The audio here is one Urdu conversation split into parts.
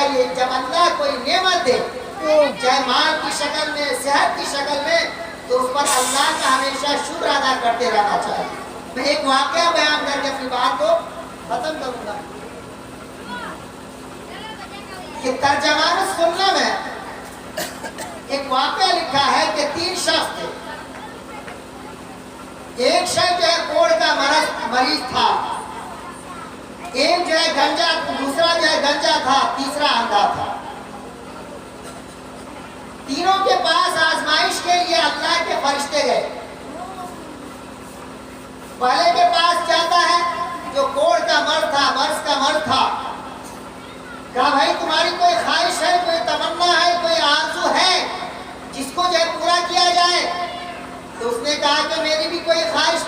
چاہیے جب اللہ کوئی نعمت دے چاہے مال کی شکل میں صحت کی شکل میں تو اس پر اللہ کا ہمیشہ شکر ادا کرتے رہنا چاہیے. میں ایک واقعہ بیان کر کے اپنی بات کو ختم کروں گا کہ ترجمان السنہ میں ایک واقعہ لکھا ہے کہ 3 شخص تھے. ایک شخص جو ہے کوڑ کا مریض تھا, ایک جو ہے گنجا, دوسرا جو ہے گنجا تھا, تیسرا اندھا تھا. تینوں کے پاس آزمائش کے لیے اللہ کے فرشتے گئے. پہلے کے پاس جاتا ہے جو کوڑ کا مرض تھا, مرض کا مرض تھا. کہا بھائی تمہاری کوئی خواہش ہے, کوئی تمنا ہے, کوئی آرزو ہے جس کو جو ہے پورا کیا جائے؟ تو اس نے کہا کہ میری بھی کوئی خواہش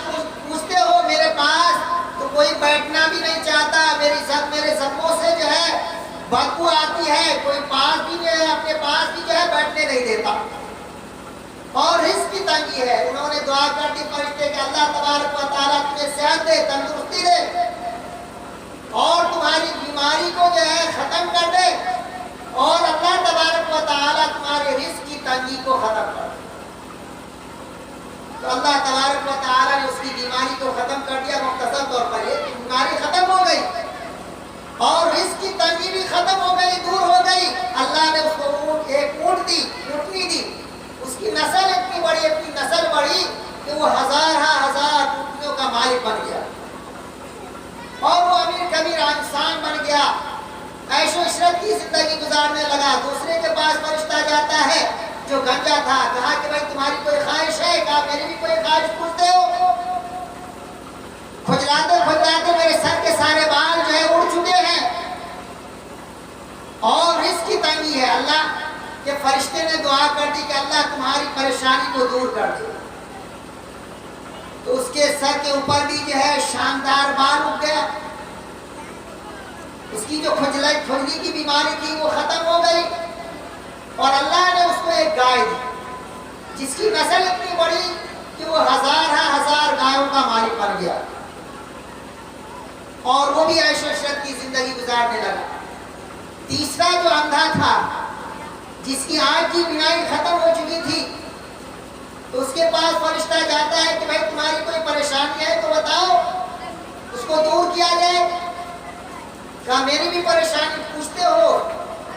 پوچھتے ہو, میرے پاس تو کوئی بیٹھنا بھی نہیں چاہتا, میرے زخموں سے جو ہے بدبو آتی ہے, کوئی پاس بھی جو ہے اپنے پاس بھی جو ہے بیٹھنے نہیں دیتا, اور رزق کی تنگی ہے. انہوں نے دعا کر دی فرشتے کہ اللہ تبارک و تعالیٰ تمہیں صحت دے, تندرستی دے, اور تمہاری بیماری کو جو ہے ختم کر دے, اور اللہ تبارک و تعالیٰ تمہارے رزق کی تنگی کو ختم کر دے. تو اللہ تبارک و تعالیٰ نے اس کی بیماری کو ختم کر دیا. مختصر طور پر یہ کہ بیماری ختم ہو گئی اور رزق کی تنگی بھی ختم ہو گئی, دور ہو گئی. اللہ نے اس کو ایک اونٹ دی, اونٹنی دی. اس کی نسل اتنی بڑی, اتنی نسل بڑی کہ وہ ہزار اونٹنیوں کا مالک بن گیا, اور وہ امیر کبیر انسان بن گیا, عیش و عشرت کی زندگی گزارنے لگا. دوسرے کے پاس فرشتہ جاتا ہے جو گنجا تھا, کہا کہ بھائی تمہاری کوئی خواہش ہے؟ کہا میری بھی کوئی خواہش پوچھتے ہو. کھجلاتے میرے سر کے سارے بال جو ہے اڑ چکے ہیں اور رزق کی تنگی ہے. اللہ کے فرشتے نے دعا کر دی کہ اللہ تمہاری پریشانی کو دور کر دے. تو اس کے سر کے اوپر بھی جو ہے شاندار بال اٹھ گیا. اس کی جو کھجلی کی بیماری تھی وہ ختم ہو گئی, اور اللہ نے اس کو ایک گائے دی جس کی نسل اتنی بڑی کہ وہ ہزار گایوں کا مالک بن گیا, اور وہ بھی عیش و عشرت کی زندگی گزارنے لگا. تیسرا جو اندھا تھا جس کی آنکھ کی بینائی ختم ہو چکی تھی, تو اس کے پاس فرشتہ جاتا ہے کہ بھائی تمہاری کوئی پریشانی ہے تو بتاؤ, اس کو دور کیا جائے. کہا میری بھی پریشانی پوچھتے ہو.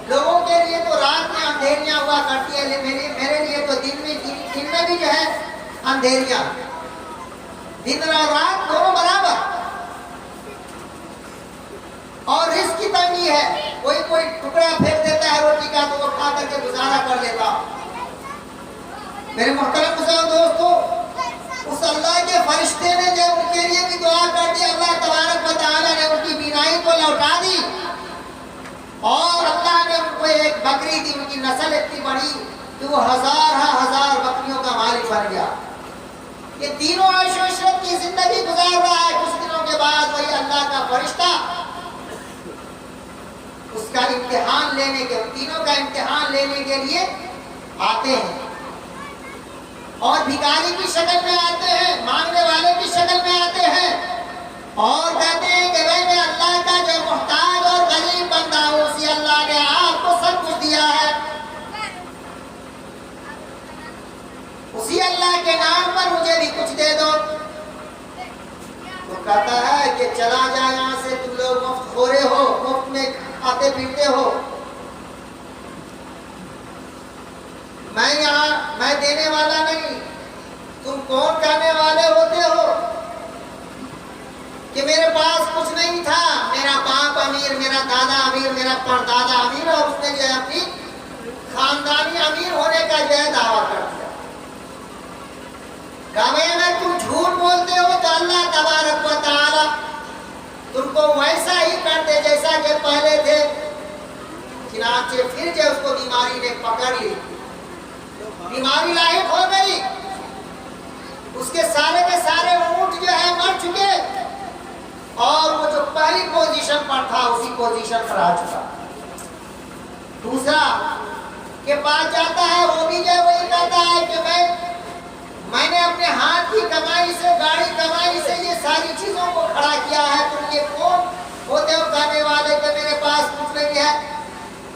لوگوں کے لیے تو رات میں اندھیریاں ہوا کرتی ہے, میرے لیے تو دن میں بھی جو ہے اندھیریاں, دن اور رات دونوں برابر, اور رزق کی تنگی ہے. کوئی ٹکڑا پھینک دیتا ہے روٹی کا تو وہ کھا کر کے گزارا کر لیتا. میرے محترم مسلمان دوستو, اس اللہ کے فرشتے نے جب ان کے لیے بھی دعا کر دی, اللہ تبارک و تعالیٰ نے ان کی بینائی کو لوٹا دی, اور اللہ نے ان کو ایک بکری دی. ان کی نسل اتنی بڑی کہ وہ ہزار بکریوں کا مالک بن گیا. یہ تینوں عیش و عشرت کی زندگی گزار رہا ہے. کچھ دنوں کے بعد وہی اللہ کا فرشتہ اس کا امتحان لینے کے, تینوں کا امتحان لینے کے لیے آتے ہیں, اور بھکاری کی شکل میں آتے ہیں, مانگنے والے کی شکل میں آتے ہیں, اور کہتے ہیں کہ میں اللہ کا جو محتاج اور غریب بندہ ہوں, اسی اللہ نے آپ کو سب کچھ دیا ہے, اسی اللہ کے نام پر مجھے بھی کچھ دے دو. وہ کہتا ہے کہ چلا جا یہاں سے, تم لوگ مفت خورے ہو, مفت میں کھاتے پیتے ہو. میں دینے والا نہیں, تم کون کہنے والے ہوتے ہو کہ میرے پاس کچھ نہیں تھا, میرا باپ امیر, میرا دادا امیر, میرا پردادا امیر, اور اس نے جو ہے اپنی خاندانی امیر ہونے کا جو ہے دعویٰ کر دیا. اگر تم جھوٹ بولتے ہو تو اللہ تبارک و تعالی تم کو ویسا ہی کرتے جیسا کہ پہلے تھے. چنانچہ پھر جو اس کو بیماری نے پکڑ لی, بیماری لاحق ہو گئی. اس کے سارے اونٹ جو ہے مر چکے, اور وہ جو پہلی پوزیشن پر تھا اسی پوزیشن پر آ چکا. دوسرا کے پاس جاتا ہے, وہ بھی جو ہے وہی کہتا ہے کہ میں نے اپنے ہاتھ کی کمائی سے, گاڑی کمائی سے یہ ساری چیزوں کو کھڑا کیا ہے. تم یہ کون ہوتے ہو کہنے والے کہ میرے پاس کچھ نہیں ہے.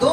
2